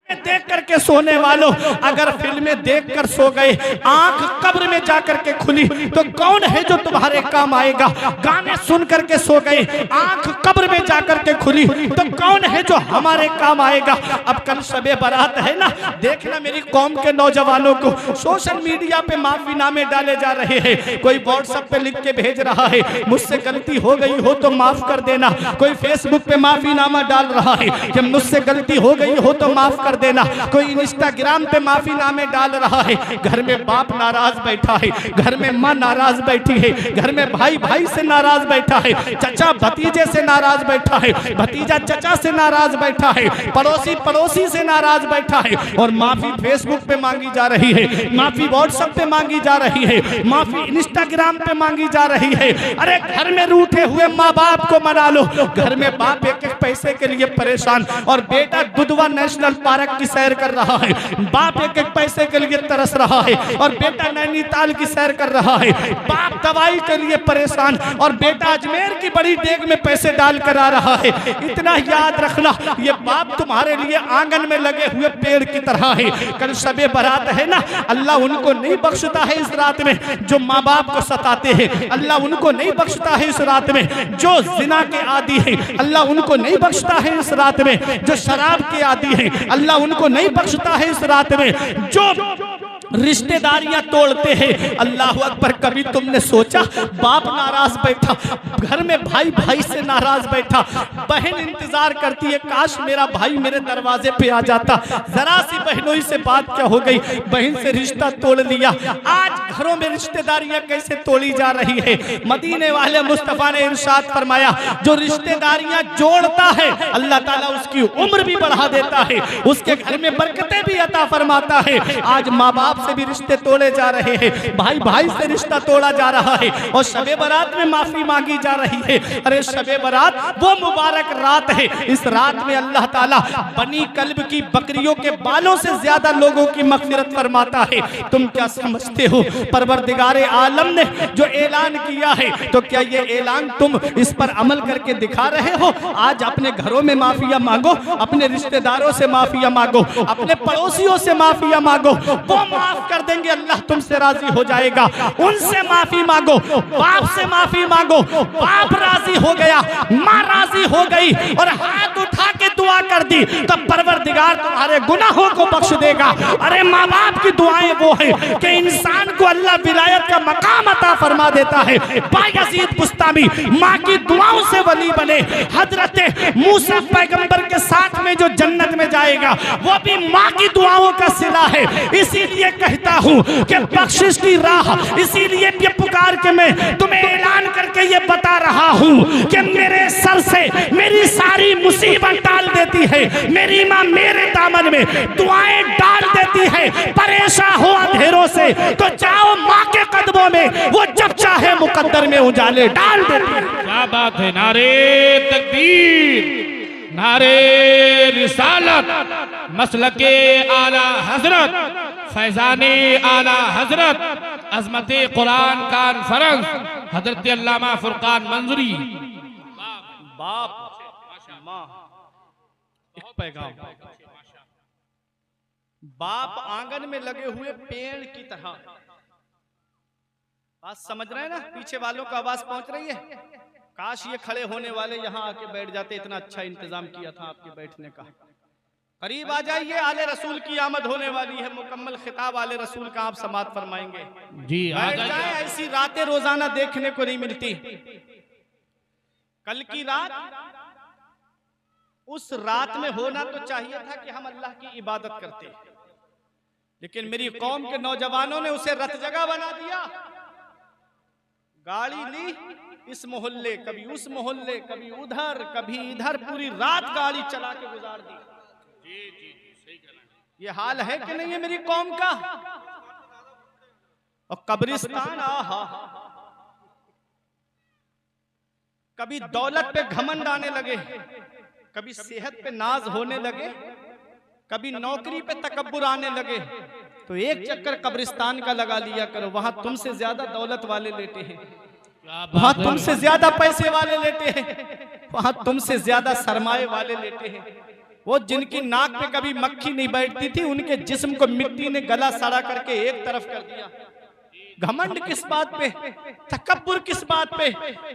देख करके सोने वालों, अगर फिल्में देखकर सो गए, आंख कब्र में जाकर के खुली तो कौन है जो तुम्हारे काम आएगा। गाने सुन करके सो गए, आंख कब्र में जाकर के खुली तो कौन है जो हमारे काम आएगा। अब कल शबे बारात है ना, देखना मेरी कौम के नौजवानों को सोशल मीडिया पे माफीनामे डाले जा रहे हैं। कोई व्हाट्सएप पे लिख के भेज रहा है मुझसे गलती हो गई हो तो माफ कर देना। कोई फेसबुक पे माफीनामा डाल रहा है कि मुझसे गलती हो गई हो तो माफ कर देना। कोई इंस्टाग्राम पे माफीनामे डाल रहा है। घर में बाप नाराज बैठा है, घर में माँ नाराज बैठी है, घर में भाई भाई से नाराज बैठा है, चचा भतीजे से नाराज बैठा है, भतीजा चचा से नाराज बैठा है, पड़ोसी पड़ोसी से नाराज बैठा है। और माफी फेसबुक पे मांगी जा रही है, माफी व्हाट्सएप पे मांगी जा रही है, माफी इंस्टाग्राम पे मांगी जा रही है। अरे घर में रूठे हुए माँ बाप को मना लो। घर में बाप एक एक पैसे के लिए परेशान और बेटा दुधवा नेशनल पार्क की सैर कर रहा है, बाप एक एक पैसे के लिए तरस रहा है और बेटा नैनीताल की सैर कर रहा है। बाप दवाई के लिए परेशान और बेटा अजमेर की बड़ी डेग में पैसे डाल कर आ रहा है। इतना याद रखना, ये बाप तुम्हारे लिए आंगन में लगे हुए पेड़ की तरह है। कल शबे बारात है ना, अल्लाह उनको नहीं बख्शता है इस रात में जो माँ बाप को सताते हैं। अल्लाह उनको नहीं बख्शता है इस रात में जो जिना के आदी है। अल्लाह उनको नहीं बख्शता है इस रात में जो शराब के आदी है। अल्लाह उनको नहीं बख्शता है इस रात में जो रिश्तेदारियां तोड़ते हैं। अल्लाह अकबर, कभी तुमने सोचा बाप नाराज बैठा, घर में भाई भाई से नाराज बैठा, बहन इंतजार करती है काश मेरा भाई मेरे दरवाजे पे आ जाता। जरा सी बहनों से बात क्या हो गई, बहन से रिश्ता तोड़ लिया। आज घरों में रिश्तेदारियां कैसे तोड़ी जा रही है। मदीने वाले मुस्तफा ने इरशाद फरमाया जो रिश्तेदारियां जोड़ता है अल्लाह ताला उसकी उम्र भी बढ़ा देता है, उसके घर में बरकतें भी अता फरमाता है। आज माँ बाप से भी रिश्ते तोड़े जा रहे हैं, भाई भाई से रिश्ता तोड़ा जा रहा है और शबे बारात में माफी मांगी जा रही है। अरे शबे बारात वो मुबारक रात है, इस रात में अल्लाह ताला बनी कल्ब की बकरियों के बालों से ज्यादा लोगों की मग़फ़िरत फरमाता है। तुम क्या समझते हो परवरदिगारे आलम ने जो ऐलान किया है, तो क्या ये ऐलान तुम इस पर अमल करके दिखा रहे हो। आज अपने घरों में माफिया मांगो, अपने रिश्तेदारों से माफिया मांगो, अपने पड़ोसियों से माफिया मांगो, वो माफ कर देंगे, अल्लाह तुमसे राजी हो जाएगा। उनसे माफी मांगो, बाप से माफी मांगो, बाप राजी हो गया, माँ राजी हो गई और हाथ उठा के दुआ कर दी तो परवरदिगार तुम्हारे गुनाहों को बख्श देगा। अरे माँ बाप की दुआएं वो है कि इंसान को अल्लाह विलायत का मकाम अता फरमा देता है। बायज़ीद बुस्तामी माँ की दुआओं से वली बने। हजरत मूसा पैगंबर के साथ में जो जन्नत में जाएगा वो भी माँ की दुआओं का सिला है। इसीलिए कहता हूँ कि बख्शिश की राह, इसीलिए ये पुकार के मैं तुम्हें ऐलान करके ये बता रहा हूँ कि मेरे सर से मेरी सारी मुसीबत डाल देती है। मेरी माँ मेरे दामन में दुआएं डाल देती है। परेशान हो अंधेरों से तो जाओ माँ के कदमों में, वो जब चाहे मुकद्दर में उजाले डाल देती है। क्या बात है। नारे तकबीर, नारे रिसालत, मसलके आला हजरत, फैजाने आला हजरत, अजमते कुरान कॉन्फ्रेंस, हजरत अल्लामा फुरकान मंजूरी। बाप माँ एक पैगाम, बाप आंगन में लगे हुए पेड़ की तरह। बात समझ रहे हैं ना, पीछे वालों को आवाज पहुंच रही है। काश ये खड़े होने वाले यहाँ आके बैठ जाते, इतना अच्छा इंतजाम किया था आपके बैठने का। करीब आ जाइए, आले रसूल की आमद होने वाली है। मुकम्मल खिताब आले रसूल का आप समात फरमाएंगे जी। बैठ जाए, ऐसी रातें रोजाना देखने को नहीं मिलती। कल की रात उस रात में होना तो चाहिए था कि हम अल्लाह की इबादत करते, लेकिन मेरी कौम के नौजवानों ने उसे रत जगह बना दिया। गाड़ी ली इस मोहल्ले, कभी उस मोहल्ले, कभी उधर, कभी इधर, पूरी रात गाड़ी चला के गुजार दी। जी जी सही कह रहे हैं। ये हाल है कि नहीं है मेरी कौम का। और कब्रिस्तान, आहा, कभी दौलत पे घमंड आने लगे, कभी सेहत पे नाज होने लगे, कभी नौकरी पे तकब्बुर आने लगे, तो एक चक्कर कब्रिस्तान का लगा लिया करो। वहां तुमसे ज्यादा दौलत वाले लेटे हैं, वहां तुमसे ज्यादा पैसे वाले लेटे हैं, वहां तुमसे ज्यादा सरमाए वाले लेटे हैं, वो जिनकी नाक पे कभी मक्खी नहीं बैठती थी, उनके जिस्म को मिट्टी ने गला सड़ा करके एक तरफ कर दिया। घमंड किस बात पे, तकब्बुर किस बात पे?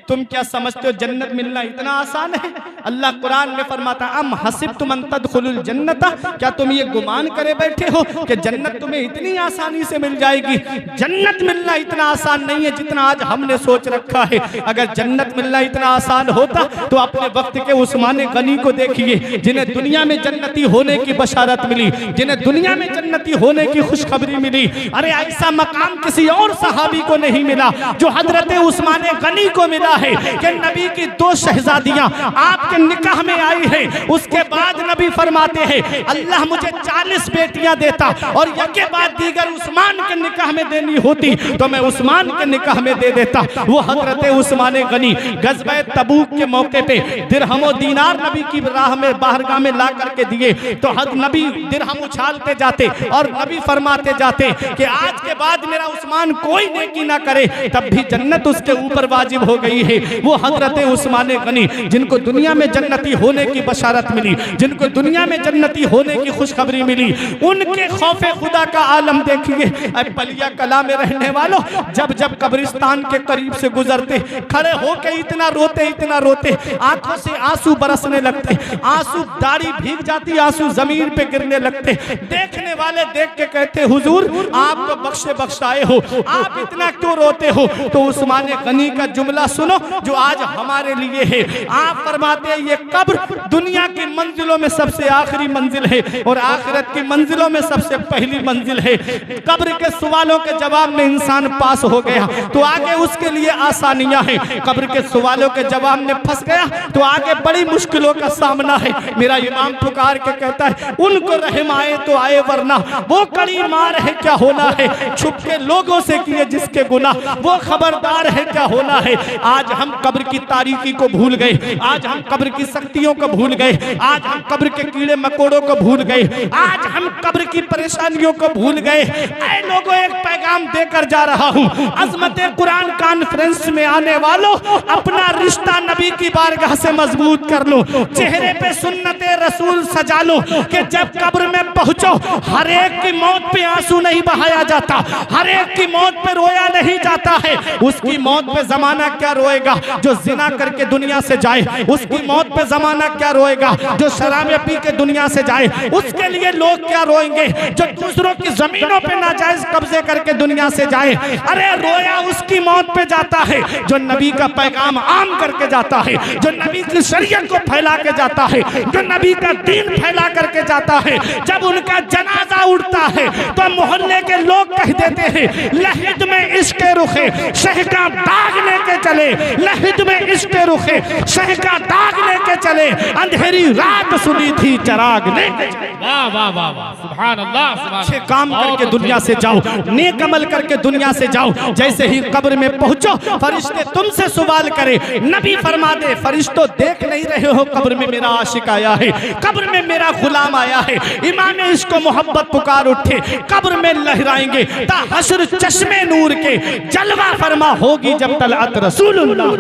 तुम क्या समझते हो जन्नत मिलना इतना आसान है? अल्लाह कुरान में फरमाता अम हसिबतुम अन तदखुलुल जन्नता, क्या तुम ये गुमान करे बैठे हो कि जन्नत तुम्हें इतनी आसानी से मिल जाएगी? जन्नत मिलना इतना आसान नहीं है जितना आज हमने सोच रखा है। अगर जन्नत मिलना इतना आसान होता तो अपने वक्त के उस्मान गनी को देखिए, जिन्हें दुनिया में जन्नती होने की बशारत मिली, जिन्हें दुनिया में जन्नती होने की खुशखबरी मिली। अरे ऐसा मकाम किसी और सहाबी को नहीं मिला जो हजरत उस्मान गनी को मिला है कि नबी की 2 शहजादियां आपके निकाह में आई है। उसके बाद नबी फरमाते हैं अल्लाह मुझे 40 बेटियां देता और यके बाद दीगर उस्मान के निकाह में देनी होती तो मैं उस्मान के निकाह में दे देता। वो हजरत उस्मान गनी गज़वा तबूक के मौके पे दिरहम और दीनार नबी की राह में बाहरगाह में ला करके दिए तो हद नबी दिरहम उछालते जाते और नबी फरमाते जाते कि आज के बाद मेरा उस्मान कोई नेकी ना करे तब भी जन्नत उसके ऊपर वाजिब हो गई है। वो हजरत उस्मान गनी जिनको दुनिया में जन्नती होने की बशारत मिली, जिनको दुनिया में जन्नती होने की खुशखबरी मिली, उनके खौफे खुदा का आलम देखिए। बलिया कला में रहने वालों, जब जब कब्रिस्तान के करीब से गुजरते खड़े होके इतना रोते आंखों से आंसू बरसने लगते, आंसू दाढ़ी भीग जाती, आंसू जमीन पे गिरने लगते। देखने वाले देख के कहते हुजूर आप तो बख्शे बख्शाए हो, आप इतना क्यों रोते हो? तो उस्मान गनी का जुमला सुनो जो आज हमारे लिए है। आप फरमाते हैं ये कब्र दुनिया की मंजिलों में सबसे आखिरी मंजिल है और आखिरत की मंजिलों में सबसे पहली मंजिल है। कब्र के सवालों के जवाब में इंसान पास हो गया तो आगे उसके लिए आसानियां हैं, कब्र के सवालों के जवाब में फंस गया तो आगे बड़ी मुश्किलों का सामना है। मेरा इमाम पुकार के कहता है उनको रहम आए तो आए वरना वो कड़ी मार है क्या होना है, छुप के लोगों से किए जिसके गुनाह वो खबरदार है क्या होना है। आज हम कब्र की तारीकी को भूल गए, आज हम कब्र की सख्तियों को भूल गए, आज हम कब्र के कीड़े मकोड़ों को भूल गए, आज हम कब्र की परेशानियों को भूल गए। ऐ लोगों एक पैगाम देकर जा रहा हूँ, अज़मत कुरान कॉन्फ्रेंस में आने वालों अपना रिश्ता नबी की बारगाह से मजबूत कर लो, चेहरे पे सुन्नते रसूल सजा लो कि जब कब्र में पहुंचो हर एक की मौत पे आंसू नहीं बहाया जाता, हर एक की मौत पे रोया नहीं जाता है। उसकी मौत पे जमाना क्या रोएगा जो जिना करके दुनिया से जाए, उसकी मौत पे जमाना क्या रोएगा जो शराब पी के दुनिया से जाए, उसके लिए लोग क्या रोएंगे जो दूसरों की जमीनों पे नाजायज कब्जे करके दुनिया से जाए। अरे रोया उसकी मौत पे जाता है जो नबी का पैगाम आम करके जाता है, जो नबी की शरीयत को फैला के जाता है, जो नबी का दीन फैला करके जाता है। जब उनका जनाजा उठता है तो मोहल्ले के लोग कह देते हैं लहिद में इश्क रुखे शह का दाग लेके चले, लहिद में इश्क रुखे शह का दाग लेके चले, अंधेरी रात सुनी थी चराग लेके चले। वाह वाह वाह वाह, सुभान अल्लाह, सुभान। अच्छे काम करके दुनिया से जाओ, नेक अमल करके दुनिया से जाओ। जैसे ही कब्र में पहुंचो फरिश्ते तुमसे सवाल करे, नबी फरमा दे फरिश्तों देख नहीं रहे हो कब्र में मेरा आशिक आया है, कब्र में मेरा गुलाम आया है। इमाम इसको मोहब्बत पुकार उठे, कब्र में लहराएंगे ता हश्र चश्मे नूर के जलवा फरमा होगी जब तलअत रसूलुल्लाह।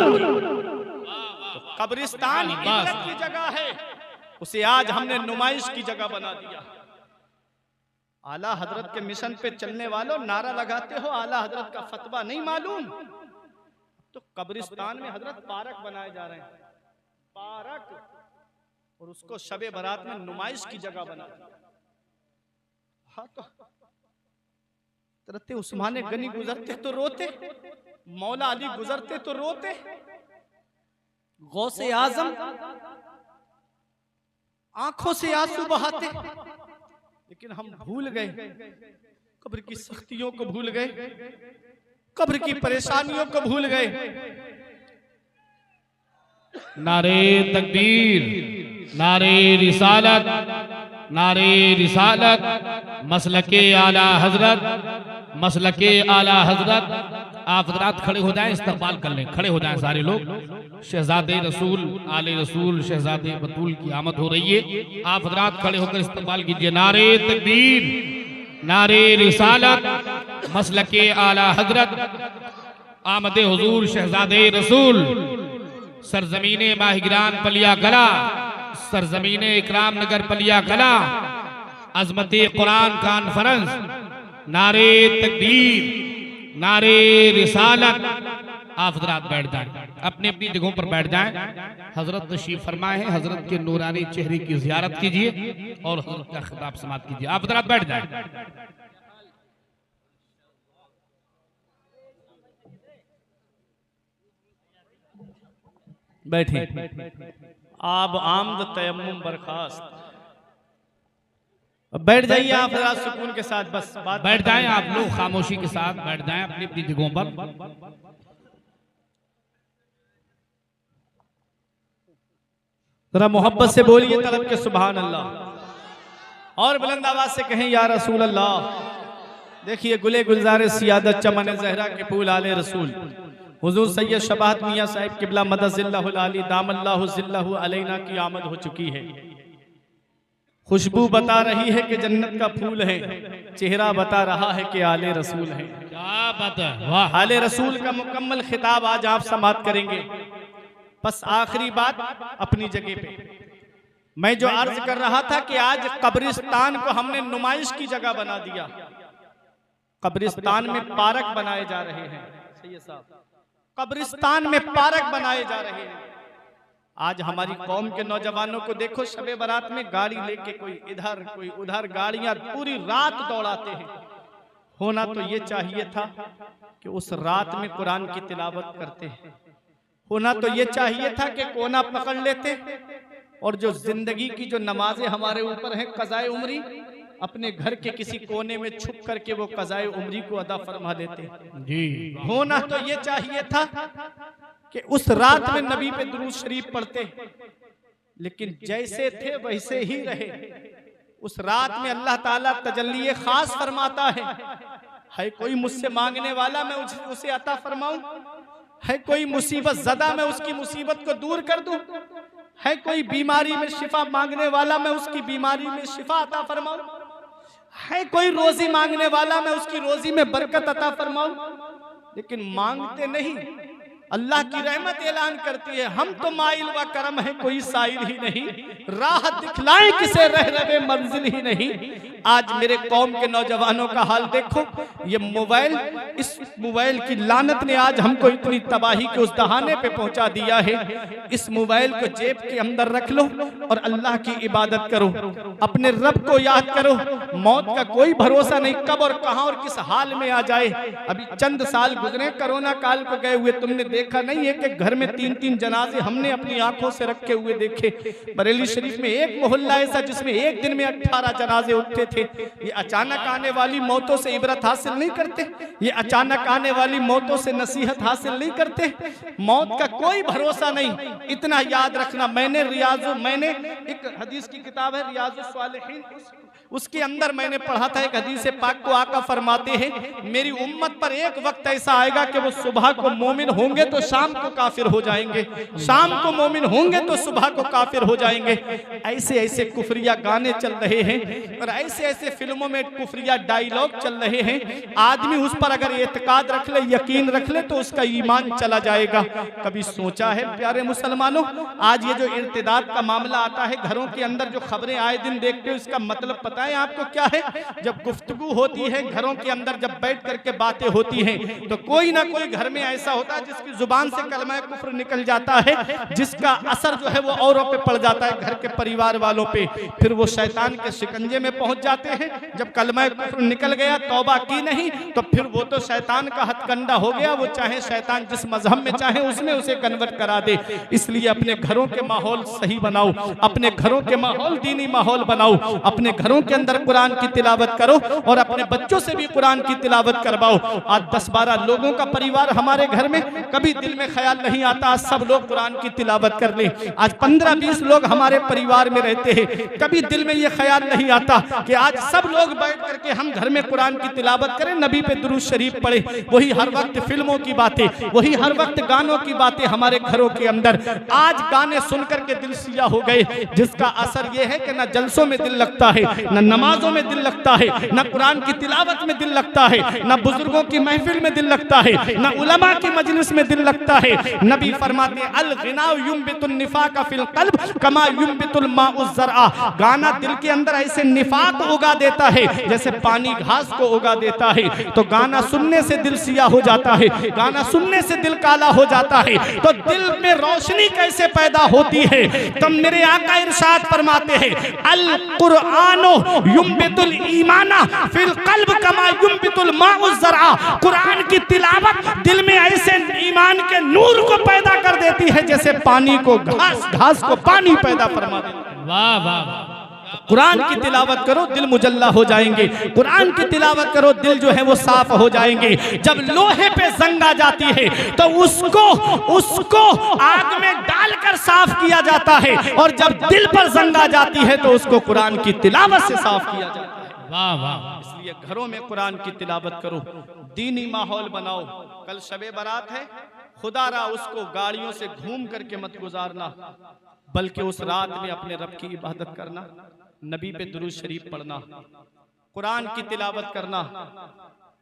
कब्रिस्तान इबादत की जगह है, उसे आज हमने नुमाइश की जगह बना दिया। आला हजरत के मिशन पे चलने वालों नारा लगाते हो आला हजरत का फतवा नहीं मालूम, तो कब्रिस्तान में हजरत पार्क बनाए जा रहे हैं, पार्क, और उसको शबे बारात में नुमाइश की जगह बना दिया। हाँ तो हजरत उस्मान गनी गुजरते तो रोते, मौला अली गुजरते तो रोते, गौसे आजम आंखों से आंसू बहाते, लेकिन हम भूल गए, कब्र की सख्तियों को भूल गए, कब्र की परेशानियों को भूल गए। नारे तकबीर, नारे रिसालत, नारे रिसालत, मसलके आला हजरत, मसलके आला हजरत। आप हजरात खड़े हो जाएं, इस्तकबाल कर लें, खड़े हो जाएं सारे लोग। शहजादे रसूल, आले रसूल, शहजादे बतूल की आमद हो रही है। आप हजरात खड़े होकर इस्तकबाल कीजिए। नारे तकबीर, नारे रिसालत, मसलके आला हजरत, आमदे हुजूर शहजादे रसूल, सरजमीने माहिगिरान पलिया गला, सरजमीन इकराम नगर पलिया कला अजमत कुरान कॉन्फ्रेंस, नारे तकबीर, नारे रिसालत। आप हजरात बैठ जाएं, अपनी अपनी जगहों पर बैठ जाएं। हजरत तशरीफ फरमाए हैं, हजरत के नूरानी चेहरे की जियारत कीजिए और हजरत का खिताब समाप्त कीजिए। आप हजरात बैठ जाएं। बैठे। आप आमद तयम्मुम बर्खास्त। बैठ जाइए आप जरा सुकून के साथ, बस बात बैठ जाएं आप लोग, खामोशी के साथ बैठ जाएं अपनी अपनी जगहों पर। जरा मोहब्बत से बोलिए तलब के सुभान अल्लाह, और बुलंद आवाज से कहें या रसूल अल्लाह। देखिए गुले गुलजारे सियादत चमन जहरा के फूल आले रसूल हुजूर सैयद शबात मियां साहिब किबला मदजिल्लाहुल आली दामल्लाहु जिल्लहु अलैना की आमद हो चुकी है। खुशबू बता रही है कि जन्नत का फूल है, चेहरा बता रहा है कि आले रसूल है। क्या बात है, वाह। आले रसूल का मुकम्मल खिताब आज आप समाप्त करेंगे। बस आखिरी बात अपनी जगह पे, मैं जो अर्ज कर रहा था कि आज कब्रिस्तान को हमने नुमाइश की जगह बना दिया। कब्रिस्तान में पार्क बनाए जा रहे हैं, सही है साहब, कब्रिस्तान में पार्क बनाए जा रहे हैं। आज हमारी कौम के नौजवानों को देखो, शबे बारात में गाड़ी लेके कोई इधर कोई उधर गाड़ियां पूरी रात दौड़ाते हैं। होना तो ये चाहिए था कि उस रात में कुरान की तिलावत करते हैं। होना तो ये चाहिए था कि कोना पकड़ लेते और जो जिंदगी की जो नमाजें हमारे ऊपर हैं कज़ाए उम्री, अपने घर के किसी कोने में छुप करके वो कज़ाए उम्री को अदा फरमा देते जी। होना तो ये चाहिए था कि उस रात में नबी पे दुरूद शरीफ पढ़ते, लेकिन जैसे थे वैसे ही रहे। उस रात में अल्लाह ताला तजल्ली खास फरमाता है कोई मुझसे मांगने वाला मैं उसे अता फरमाऊं, है कोई मुसीबत ज़दा मैं उसकी मुसीबत को दूर कर दूं, है कोई बीमारी में शिफा मांगने वाला मैं उसकी बीमारी में शिफा अता फरमाऊं, है कोई रोजी मांगने वाला मैं उसकी रोजी में बरकत अता फरमाऊं। लेकिन मांगते नहीं, अल्लाह की रहमत ऐलान करती है हम तो माइल व करम है कोई साइल ही नहीं, राह दिखलाए किसे रह रहे मंजिल ही नहीं। आज मेरे कौम के नौजवानों का हाल देखो, ये मोबाइल, इस मोबाइल की लानत ने आज हमको इतनी तबाही के उस दहाने पे पहुंचा दिया है। इस मोबाइल को जेब के अंदर रख लो और अल्लाह की इबादत करो, अपने रब को याद करो। मौत का कोई भरोसा नहीं, कब और कहां और किस हाल में आ जाए। अभी चंद साल गुजरे कोरोना काल को गए हुए, तुमने देखा नहीं है कि घर में 3-3 जनाजे हमने अपनी आंखों से रखे हुए देखे। बरेली शरीफ में एक मोहल्ला ऐसा जिसमें एक दिन में 18 जनाजे उठते थे। ये अचानक आने वाली मौतों से इबरत हासिल नहीं करते, ये अचानक आने वाली मौतों से नसीहत हासिल नहीं करते। मौत का कोई भरोसा नहीं, इतना याद रखना। मैंने एक हदीस की किताब है रियाजुस सालिहीन, उसके अंदर मैंने पढ़ा था एक हदीस पाक को आका फरमाते हैं मेरी उम्मत पर एक वक्त ऐसा आएगा कि वो सुबह को मोमिन होंगे तो शाम को काफिर हो जाएंगे, शाम को मोमिन होंगे तो सुबह को काफिर हो जाएंगे। ऐसे ऐसे कुफरिया गाने चल रहे हैं और ऐसे ऐसे फिल्मों में कुफरिया डायलॉग चल रहे हैं। आदमी उस पर अगर एतकाद रख ले, यकीन रख ले तो उसका ईमान चला जाएगा। कभी सोचा है प्यारे मुसलमानों, आज ये जो इर्तिदाद का मामला आता है घरों के अंदर, जो खबरें आए दिन देखते हो, इसका मतलब पता है आपको क्या है? जब गुफ्तगू होती है घरों के अंदर, जब बैठ करके बातें होती हैं, तो कोई ना कोई घर में ऐसा होता है जिसकी जुबान से कलमा कुफ्र निकल जाता है, जिसका असर जो है वो औरों पे पड़ जाता है, घर के परिवार वालों पे। फिर वो शैतान के शिकंजे में पहुंच जाते हैं। जब कलमा कुफ्र निकल गया, तौबा की नहीं, तो फिर वो तो शैतान का हथकंडा हो गया। वो चाहे शैतान जिस मजहब में चाहे उसमें उसे कन्वर्ट करा दे। इसलिए अपने घरों के माहौल सही बनाओ, अपने घरों के माहौल दीनी माहौल बनाओ, अपने घरों के अंदर कुरान की तिलावत करो और अपने बच्चों से भी कुरान की तिलावत करवाओ। आज 10-12 लोगों का परिवार हमारे घर में, कभी दिल में ख्याल नहीं आता आज सब लोग कुरान की तिलावत कर लें। आज 15-20 लोग हमारे परिवार में रहते हैं, कभी दिल में ये ख्याल नहीं आता कि आज सब लोग बैठ करके हम घर में कुरान की तिलावत करें, नबी पे दुरूद शरीफ पढ़े। वही हर वक्त फिल्मों की बातें, वही हर वक्त गानों की बातें हमारे घरों के अंदर। आज गाने सुन करके दिल सिया हो गए, जिसका असर यह है कि ना जलसों में दिल लगता है, न नमाजों में दिल लगता है, न कुरान की तिलावत में दिल लगता है, न बुजुर्गों की महफिल में दिल लगता है, न उलमा की मजलिस में दिल लगता है। नबी फरमाते हैं अल गिना युंबितुन निफाक फिल क़ल्ब कमा युंबितुल माउ ज़रअ। गाना दिल के अंदर ऐसे निफाक उगा देता है जैसे पानी घास को उगा देता है। तो गाना सुनने से दिल सिया हो जाता है, गाना सुनने से दिल काला हो जाता है। तो दिल में रोशनी कैसे पैदा होती है? तो मेरे आका इरशाद फरमाते हैं अल कुरानो युंबितुल ईमाना फिल क़ल्ब कमा युंबितुल माउ ज़रअ। कुरान की तिलावत दिल में ऐसे ईमान के नूर को पैदा कर देती है जैसे पानी को घास को पानी पैदा फरमा देती है। वाह वाह। कुरान की तिलावत करो दिल मुजल्ला हो जाएंगे, कुरान की तिलावत करो दिल जो है वो साफ हो जाएंगे। जब लोहे पे जंग आ जाती है तो उसको आग में डालकर साफ किया जाता है, और जब दिल पर जंग आ जाती है तो उसको कुरान की तिलावत से साफ किया जाता है। वाह वाह। इसलिए घरों में कुरान की तिलावत करो, दीनी माहौल बनाओ। कल शबे बारात है, खुदारा उसको गाड़ियों से घूम करके मत गुजारना, बल्कि उस रात में अपने रब की इबादत करना, नबी पे दुरूद शरीफ पढ़ना, कुरान की तिलावत करना,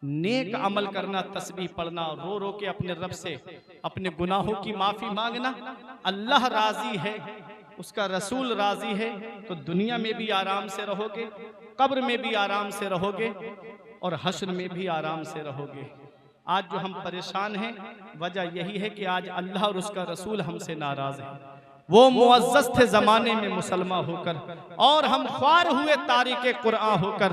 नेक अमल करना, तस्बीह पढ़ना, रो रो के अपने रब से अपने गुनाहों की माफी मांगना। अल्लाह राजी है, उसका रसूल राजी है, तो दुनिया में भी आराम से रहोगे, कब्र में भी आराम से रहोगे, और हश्र में भी आराम से रहोगे। आज जो हम परेशान हैं वजह यही है कि आज अल्लाह और उसका रसूल हमसे नाराज है। वो मुअज़्ज़ज़ थे ज़माने में मुसलमान होकर, और हम ख्वार हुए तारीक़े कुरान होकर।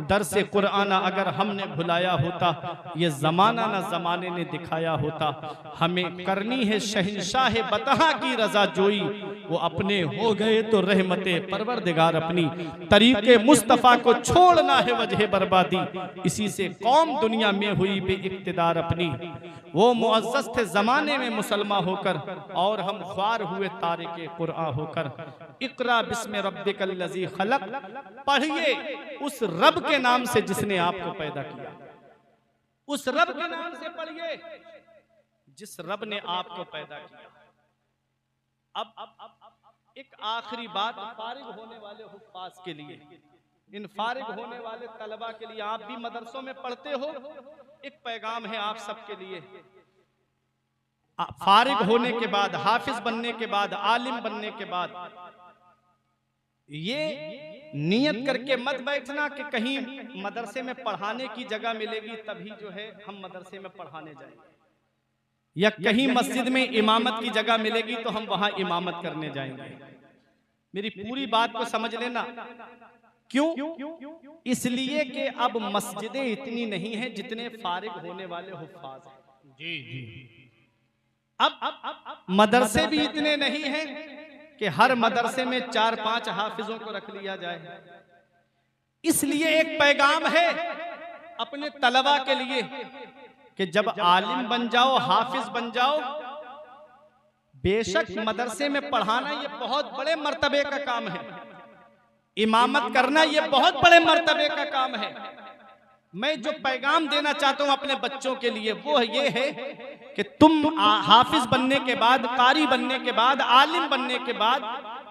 दर्से कुरान अगर हमने भुलाया होता, ये ज़माना न ज़माने ने दिखाया होता। हमें करनी है शहंशाह बतहा की रज़ा जोई, वो अपने हो गए तो रहमते परवरदिगार अपनी। तरीक़े मुस्तफ़ा को छोड़ना है वजह बर्बादी, इसी से कौम दुनिया में हुई बेइक़्तिदार अपनी। वो मुअज़्ज़ज़ थे ज़माने में मुसलमान होकर, और हम ख्वार हुए तारीक़े के कुरान होकर। इक़रा बिस्मि रब्बिकल लज़ी खलक़, पढ़िए उस रब के नाम से जिसने आपको पैदा किया। उस रब के नाम से पढ़िए जिस रब ने आपको पैदा किया। अब एक आखिरी बात फारिग होने वाले हुफ़्फ़ाज़ के लिए, इन फारिग होने वाले तलबा के लिए, आप भी मदरसों में पढ़ते हो, एक पैगाम है आप सबके लिए। फारिग होने के बाद, हाफिज बनने के बाद, आलिम बनने के बाद, ये नियत करके मत बैठना कि कहीं मदरसे में पढ़ाने की जगह मिलेगी तभी जो है हम मदरसे में पढ़ाने जाएंगे, या कहीं मस्जिद में इमामत की जगह मिलेगी तो हम वहां इमामत करने जाएंगे। मेरी पूरी बात को समझ लेना। क्यों? इसलिए कि अब मस्जिदें इतनी नहीं हैं जितने फारिग होने वाले हुफ़्फ़ाज़ हैं। जी जी। अब मदरसे भी इतने नहीं हैं कि हर मदरसे में 4-5 हाफिजों को रख लिया जाए। इसलिए एक पैगाम है अपने तलबा के लिए कि जब आलिम बन जाओ, हाफिज बन जाओ, बेशक मदरसे में पढ़ाना ये बहुत बड़े मर्तबे का काम है, इमामत करना ये बहुत बड़े मर्तबे का काम है। मैं जो पैगाम देना चाहता हूं अपने बच्चों के लिए वो ये है कि तुम हाफिज बनने के बाद, कारी बनने के बाद, आलिम बनने के बाद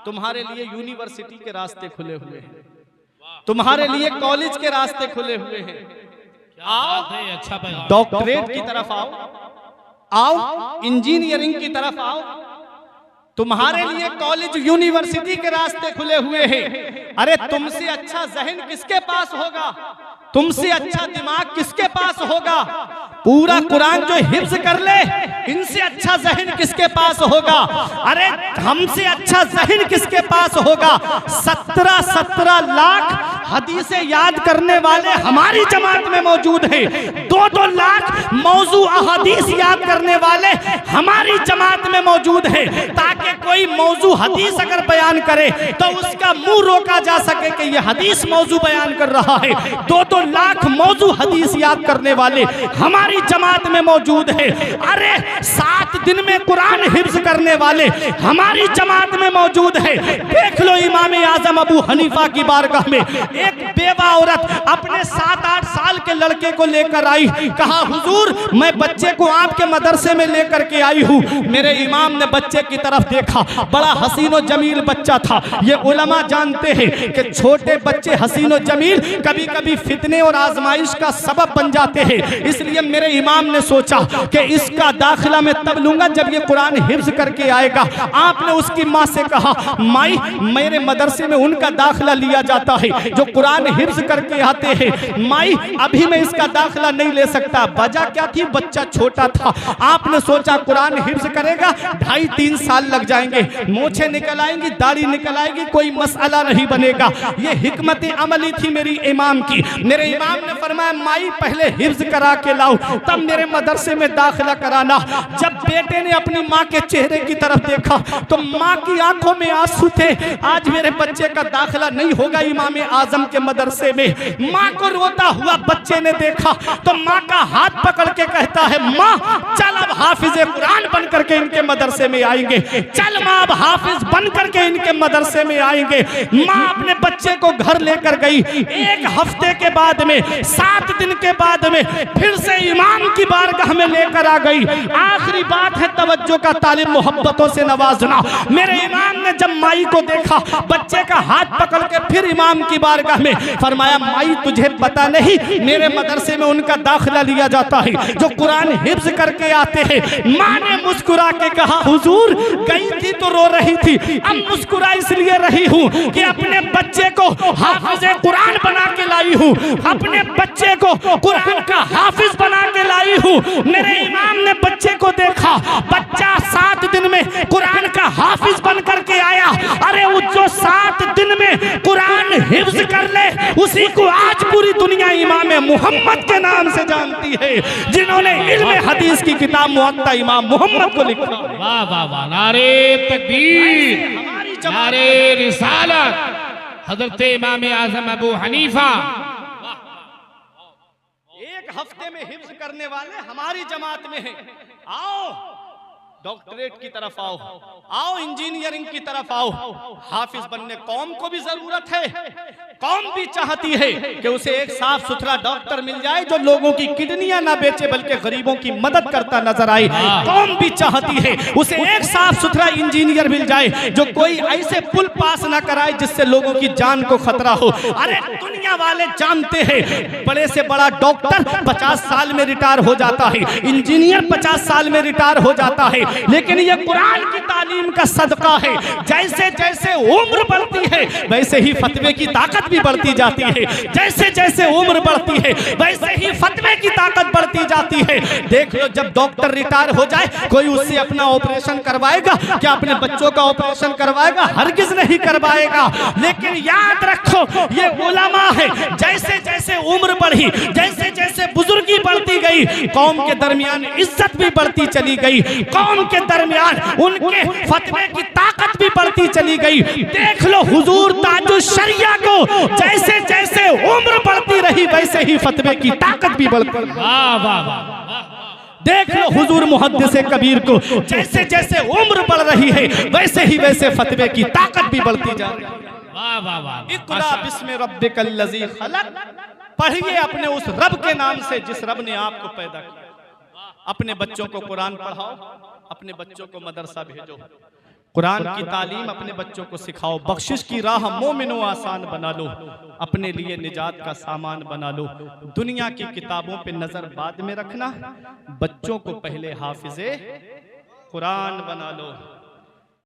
तुम्हारे लिए यूनिवर्सिटी के रास्ते खुले हुए हैं, तुम्हारे लिए कॉलेज के रास्ते खुले हुए हैं। आओ, अच्छा पैगाम। डॉक्टरेट की तरफ आओ, इंजीनियरिंग की तरफ आओ, तुम्हारे लिए कॉलेज यूनिवर्सिटी के रास्ते खुले हुए हैं। अरे तुमसे अच्छा जहन किसके पास होगा, तुमसे अच्छा दिमाग किसके पास होगा? पूरा कुरान जो हिफ्ज कर ले, इनसे अच्छा जहन किसके पास होगा? अरे हमसे अच्छा जहन किसके पास होगा? 17 लाख हदीसें याद करने वाले हमारी जमात में मौजूद हैं। 2-2 लाख मौजू अहदीस याद करने वाले हमारी जमात में मौजूद हैं, ताकि कोई मौजू हदीस अगर बयान करे तो उसका मुंह रोका जा सके कि यह हदीस मौजू बयान कर रहा है। 2-2 लाख मौजू हदीस याद करने वाले हमारी जमात में मौजूद है। अरे 7 दिन में कुरान हिफ्ज करने वाले हमारी जमात में मौजूद है। देख लो इमाम आजम अबू हनीफा की बारगाह में एक बेवा औरत अपने 7-8 साल के लड़के को लेकर आई, कहा हुजूर मैं बच्चे को आपके मदरसे में लेकर के आई हूँ। मेरे इमाम ने बच्चे की तरफ देखा, बड़ा हसीन व जमील बच्चा था। ये उलमा जानते हैं कि छोटे बच्चे हसीन व जमील कभी कभी फितने और आजमाइश का सबब बन जाते हैं। इसलिए मेरे इमाम ने सोचा कि इसका दाखिला मैं तब लूंगा जब ये कुरान हिफ्ज करके आएगा। आपने उसकी माँ से कहा, माई मेरे मदरसे में उनका दाखिला लिया जाता है जो कुरान हिफ्ज करके आते हैं। माई अभी मैं इसका दाखिला नहीं ले सकता। वजह क्या थी? बच्चा छोटा था। आपने सोचा कुरान हिफ्ज करेगा 2.5-3 साल लग जाएंगे, मोछे निकल आएंगी, दाढ़ी निकल आएगी, कोई मसला नहीं बनेगा। ये हिकमत अमली थी मेरी इमाम की। मेरे इमाम ने फरमाया माई पहले हिफ्ज करा के लाओ तब मेरे मदरसे में दाखिला कराना। जब बेटे ने अपनी माँ के चेहरे की तरफ देखा तो माँ की आंखों में आंसू थे। आज मेरे बच्चे का दाखिला नहीं होगा इमाम आजम के मदरसे में। माँ को रोता हुआ बच्चे ने देखा तो माँ का हाथ पकड़ के कहता है, माँ चल अब हाफिज कुरान बन करके इनके मदरसे में आएंगे। चल माँ अब हाफिज बन करके इनके मदरसे में आएंगे। माँ अपने बच्चे को घर लेकर गई। 1 हफ्ते के बाद में 7 दिन के बाद में फिर से इमाम की बारगाह में लेकर आ गई। आखिरी बात है तवज्जो का, तालिब मोहब्बतों से नवाजना। मेरे इमाम ने जब माई को देखा, बच्चे का हाथ पकड़ के फिर इमाम की बारगाह में फरमाया, माई तुझे पता नहीं मेरे मदरसे में उनका दाखिला लिया जाता है जो कुरान हिफ्ज करके आते हैं। माँ ने मुस्कुरा के कहा, हुजूर गई थी तो रो रही थी, अब मुस्कुरा इसलिए रही हूँ कि अपने बच्चे को हाफिज कुरान बना के लाई हूँ, अपने बच्चे को कुरान का हाफिज बना के लाई हूँ। मेरे इमाम ने बच्चे को देखा, बच्चा 7 दिन में कुरान का हाफिज बन करके आया। अरे वो जो 7 दिन में कुरान हिफ्ज कर ले उसी को आज पूरी दुनिया इमाम मोहम्मद के नाम से जानती है, जिन्होंने इल्म हदीस की किताब मुअत्ता इमाम मोहम्मद को लिखा। वाह वाह वाह, नारे तकबीर, नारे रिसालत, हजरत इमाम आजम अबू हनीफा। 1 हफ्ते में हिफ्ज करने वाले हमारी जमात में हैं। आओ डॉक्टरेट की तरफ आओ, आओ इंजीनियरिंग की तरफ आओ। हाफिज बनने कौम को भी जरूरत है। कौम भी चाहती है कि उसे एक साफ सुथरा डॉक्टर मिल जाए जो लोगों की किडनियां ना बेचे बल्कि गरीबों की मदद करता नजर आए। कौम भी चाहती है उसे एक साफ सुथरा इंजीनियर मिल जाए जो कोई ऐसे पुल पास ना कराए जिससे लोगों की जान को खतरा हो। अरे दुनिया वाले जानते हैं बड़े से बड़ा डॉक्टर 50 साल में रिटायर हो जाता है, इंजीनियर 50 साल में रिटायर हो जाता है, लेकिन ये कुरान की तालीम का सदका है। जैसे जैसे उम्र बढ़ती है वैसे ही फतवे की ताकत भी बढ़ती जाती है, जैसे जैसे उम्र बढ़ती है वैसे ही फतवे की ताकत बढ़ती जाती है। देख लो जब डॉक्टर रिटायर हो जाए कोई उससे अपना ऑपरेशन करवाएगा क्या? अपने बच्चों का ऑपरेशन करवाएगा? हरगिज नहीं करवाएगा। लेकिन याद रखो ये उलमा है, जैसे जैसे उम्र बढ़ी, जैसे जैसे बुजुर्गी बढ़ती गई, कौम के दरमियान इज्जत भी बढ़ती चली गई, कौम के दरमियान उनके फतवे की ताकत भी बढ़ती चली गई। देख लो हुजूर ताजुश शरिया को जैसे जैसे उम्र बढ़ती रही वैसे ही फतवे की ताकत भी बढ़ती। वाह वाह वाह, देख लो हुजूर मुहद्दिस कबीर को जैसे जैसे उम्र बढ़ रही है वैसे ही वैसे फतवे की ताकत भी बढ़ती जा रही है। वाह वाह वाह। इक़रा बिस्मि रब्बिकल लज़ी खलक़, पढ़िए अपने उस रब के नाम से जिस रब ने आपको पैदा किया। अपने बच्चों को कुरान पढ़ाओ, अपने बच्चों को मदरसा भेजो, कुरान की तालीम अपने बच्चों को सिखाओ, बख्शिश की राह मोमिनो आसान बना लो, अपने लिए निजात का सामान बना लो। दुनिया की किताबों पे नजर बाद में रखना, बच्चों को पहले हाफिजे कुरान बना लो।